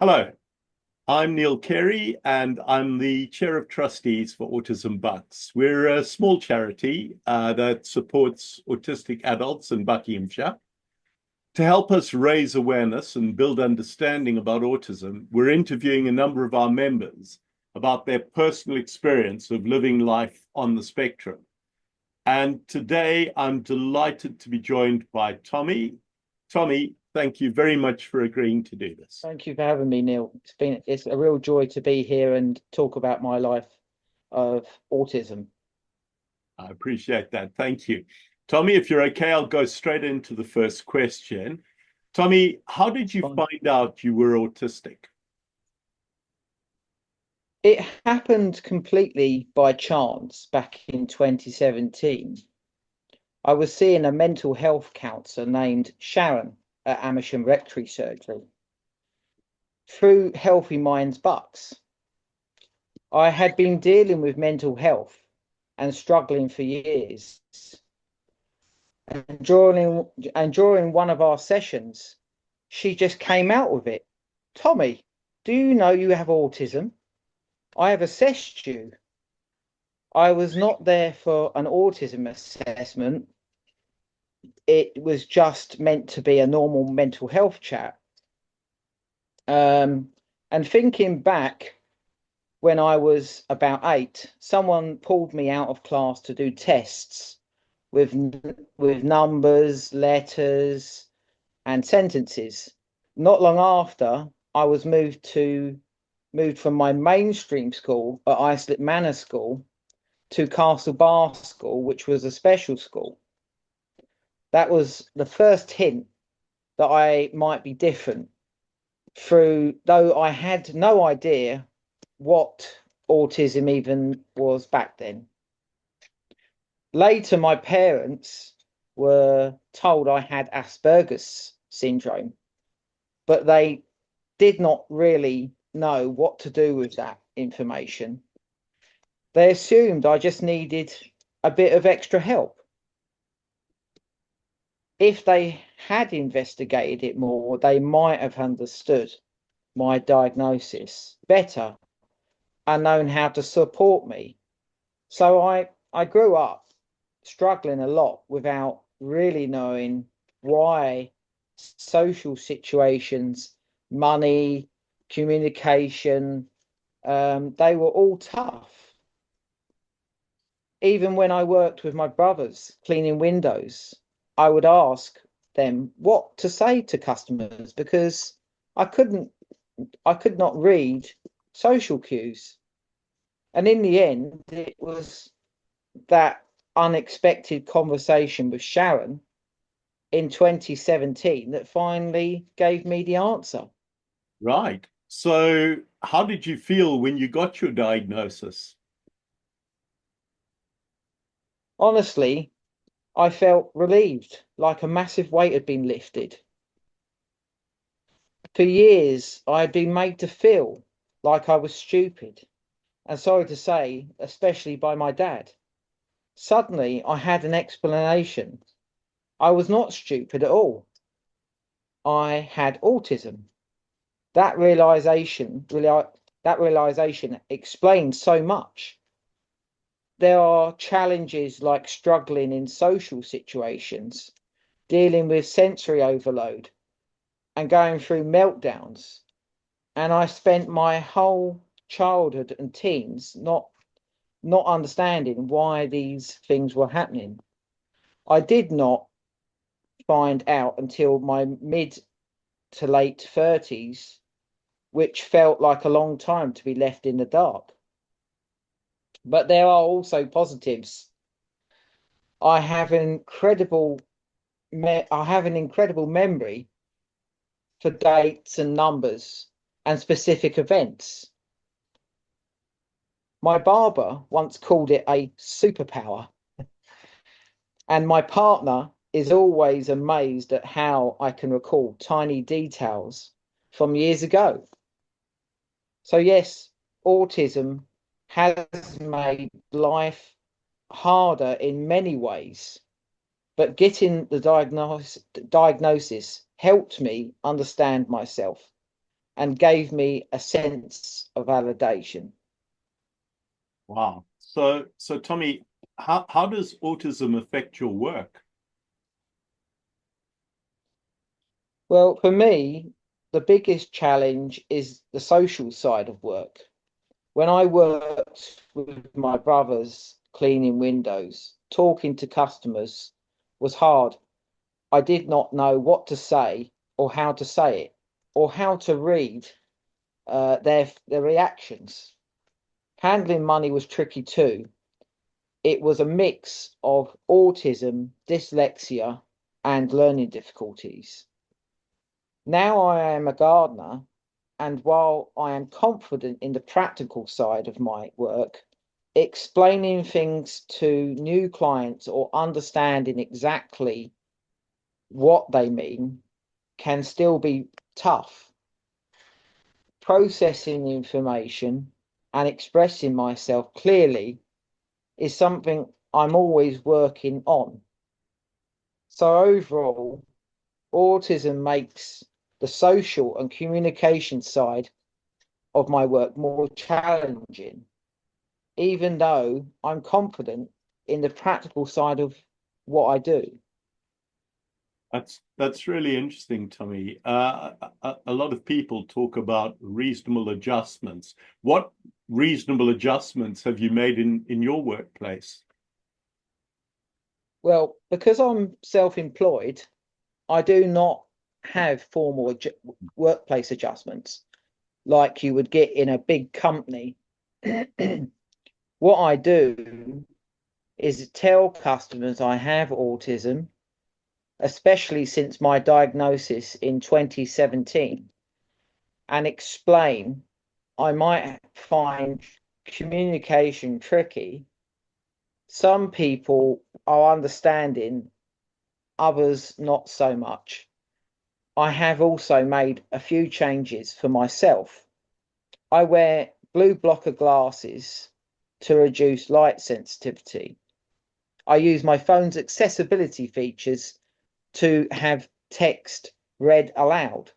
Hello, I'm Neil Carey, and I'm the Chair of Trustees for Autism Bucks. We're a small charity that supports autistic adults in Buckinghamshire. To help us raise awareness and build understanding about autism, we're interviewing a number of our members about their personal experience of living life on the spectrum. And today I'm delighted to be joined by Tommy. Tommy, thank you very much for agreeing to do this. Thank you for having me, Neil. It's a real joy to be here and talk about my life of autism. I appreciate that. Thank you. Tommy, if you're okay, I'll go straight into the first question. Tommy, how did you Fine. find out you were autistic? It happened completely by chance back in 2017. I was seeing a mental health counsellor named Sharon at Amersham Rectory Surgery through Healthy Minds Bucks. I had been dealing with mental health and struggling for years. And during one of our sessions, she just came out with it. Tommy, do you know you have autism? I have assessed you. I was not there for an autism assessment. It was just meant to be a normal mental health chat. And thinking back when I was about 8, someone pulled me out of class to do tests with numbers, letters, and sentences. Not long after, I was moved from my mainstream school at Islip Manor School to Castle Bar School, which was a special school. That was the first hint that I might be different, though I had no idea what autism even was back then. Later, my parents were told I had Asperger's syndrome, but they did not really know what to do with that information. They assumed I just needed a bit of extra help. If they had investigated it more, they might have understood my diagnosis better and known how to support me. So I grew up struggling a lot without really knowing why social situations, money, communication, they were all tough. Even when I worked with my brothers cleaning windows, I would ask them what to say to customers because I could not read social cues. And in the end, it was that unexpected conversation with Sharon in 2017 that finally gave me the answer. Right. So, how did you feel when you got your diagnosis? Honestly, I felt relieved, like a massive weight had been lifted. For years, I had been made to feel like I was stupid, and sorry to say, especially by my dad. Suddenly, I had an explanation. I was not stupid at all. I had autism. That realization explains so much. There are challenges like struggling in social situations, dealing with sensory overload, and going through meltdowns. And I spent my whole childhood and teens not understanding why these things were happening. I did not find out until my mid to late 30s, which felt like a long time to be left in the dark. But there are also positives. I have an incredible memory for dates and numbers and specific events. My barber once called it a superpower, and my partner is always amazed at how I can recall tiny details from years ago. So yes, autism has made life harder in many ways, but getting the diagnosis helped me understand myself and gave me a sense of validation. Wow. So Tommy, how does autism affect your work? Well, for me, the biggest challenge is the social side of work. When I worked with my brothers cleaning windows, talking to customers was hard. I did not know what to say or how to say it or how to read their reactions. Handling money was tricky too. It was a mix of autism, dyslexia, and learning difficulties. Now I am a gardener, and while I am confident in the practical side of my work, explaining things to new clients or understanding exactly what they mean can still be tough. Processing information and expressing myself clearly is something I'm always working on. So overall, autism makes the social and communication side of my work more challenging, even though I'm confident in the practical side of what I do. That's really interesting, Tommy. A lot of people talk about reasonable adjustments. What reasonable adjustments have you made in your workplace? Well, because I'm self-employed, I do not have formal workplace adjustments like you would get in a big company. What I do is tell customers I have autism, especially since my diagnosis in 2017, and explain I might find communication tricky. Some people are understanding, others not so much. I have also made a few changes for myself. I wear blue blocker glasses to reduce light sensitivity. I use my phone's accessibility features to have text read aloud.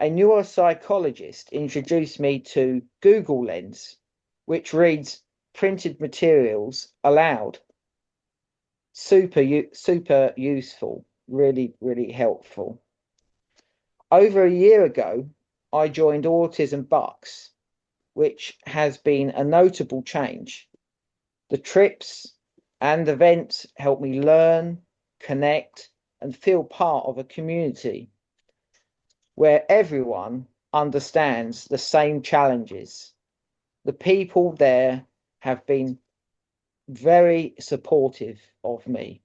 A neuropsychologist introduced me to Google Lens, which reads printed materials aloud. Super useful, really helpful. Over a year ago, I joined Autism Bucks, which has been a notable change. The trips and events help me learn, connect, and feel part of a community where everyone understands the same challenges. The people there have been very supportive of me.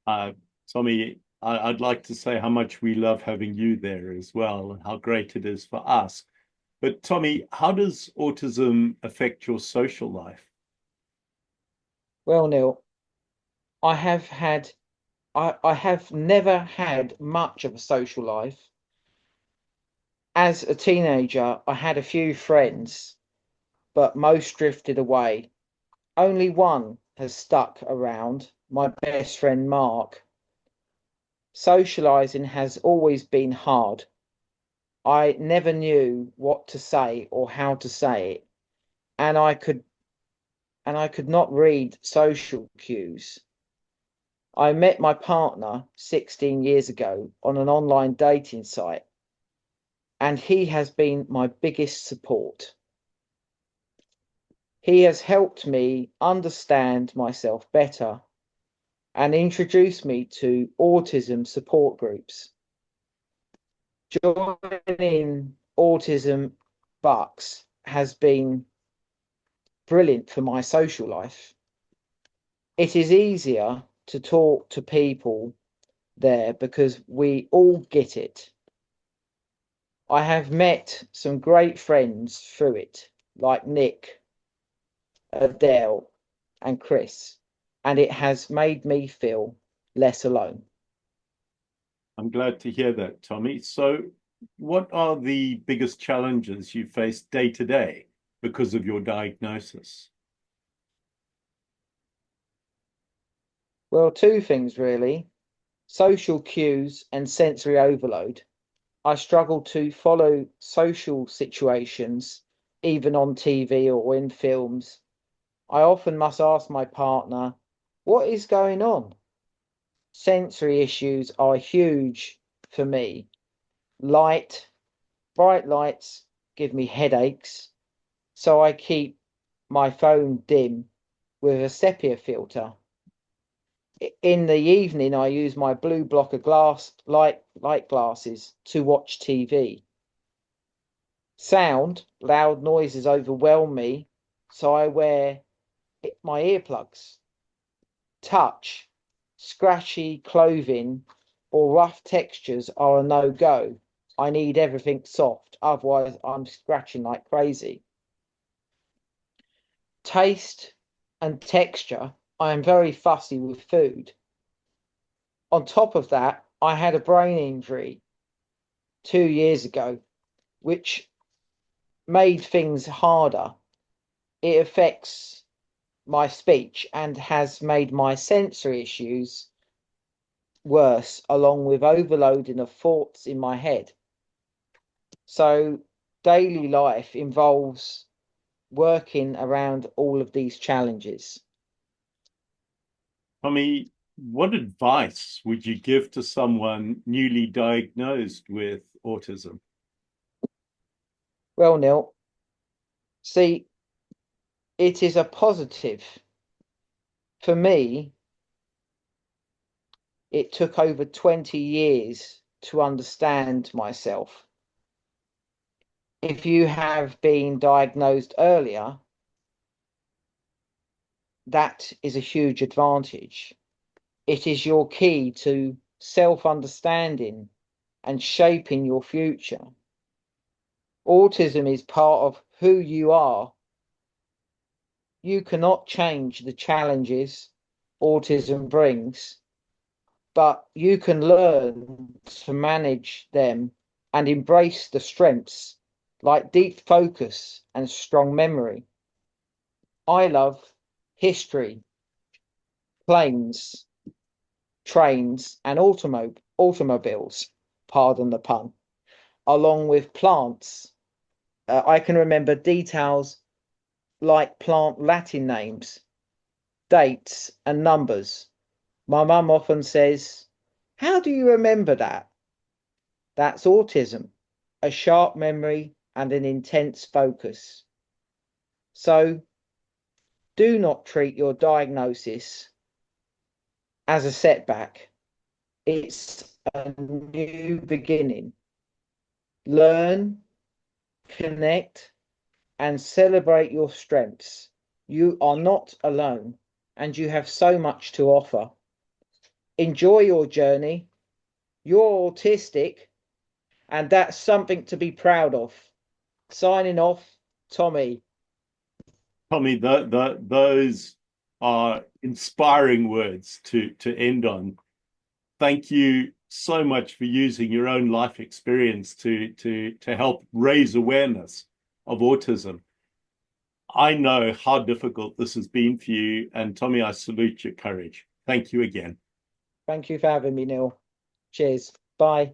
Uh, Tommy, I'd like to say how much we love having you there as well, and how great it is for us. But Tommy, how does autism affect your social life? Well, Neil, I have had I have never had much of a social life. As a teenager, I had a few friends, but most drifted away. Only one has stuck around, my best friend Mark. Socializing has always been hard. I never knew what to say or how to say it, and I could not read social cues. I met my partner 16 years ago on an online dating site, and he has been my biggest support. He has helped me understand myself better and introduced me to autism support groups. Joining Autism Bucks has been brilliant for my social life. It is easier to talk to people there because we all get it. I have met some great friends through it, like Nick, Adele, and Chris, and it has made me feel less alone. I'm glad to hear that, Tommy. So, what are the biggest challenges you face day to day because of your diagnosis? Well, two things really: social cues and sensory overload. I struggle to follow social situations, even on TV or in films. I often must ask my partner, what is going on? Sensory issues are huge for me. Light, bright lights give me headaches, so I keep my phone dim with a sepia filter. In the evening, I use my blue blocker light glasses to watch TV. Sound, loud noises overwhelm me, so I wear my earplugs. Touch, scratchy clothing or rough textures are a no-go. I need everything soft, otherwise I'm scratching like crazy. Taste and texture, I am very fussy with food. On top of that, I had a brain injury 2 years ago, which made things harder. It affects my speech and has made my sensory issues worse, along with overloading of thoughts in my head. So daily life involves working around all of these challenges. Tommy, what advice would you give to someone newly diagnosed with autism? Well, Neil, see, it is a positive. For me, it took over 20 years to understand myself. If you have been diagnosed earlier, that is a huge advantage. It is your key to self-understanding and shaping your future. Autism is part of who you are. You cannot change the challenges autism brings, but you can learn to manage them and embrace the strengths like deep focus and strong memory. I love history, planes, trains, and automobiles, pardon the pun, along with plants. I can remember details like plant Latin names, dates, and numbers. My mum often says, how do you remember that? That's autism, a sharp memory and an intense focus. So do not treat your diagnosis as a setback. It's a new beginning. Learn, connect, and celebrate your strengths. You are not alone and you have so much to offer. Enjoy your journey. You're autistic, and that's something to be proud of. Signing off, Tommy. Tommy, those are inspiring words to end on. Thank you so much for using your own life experience to help raise awareness of autism. I know how difficult this has been for you, and Tommy, I salute your courage. Thank you again. Thank you for having me, Neil. Cheers. Bye.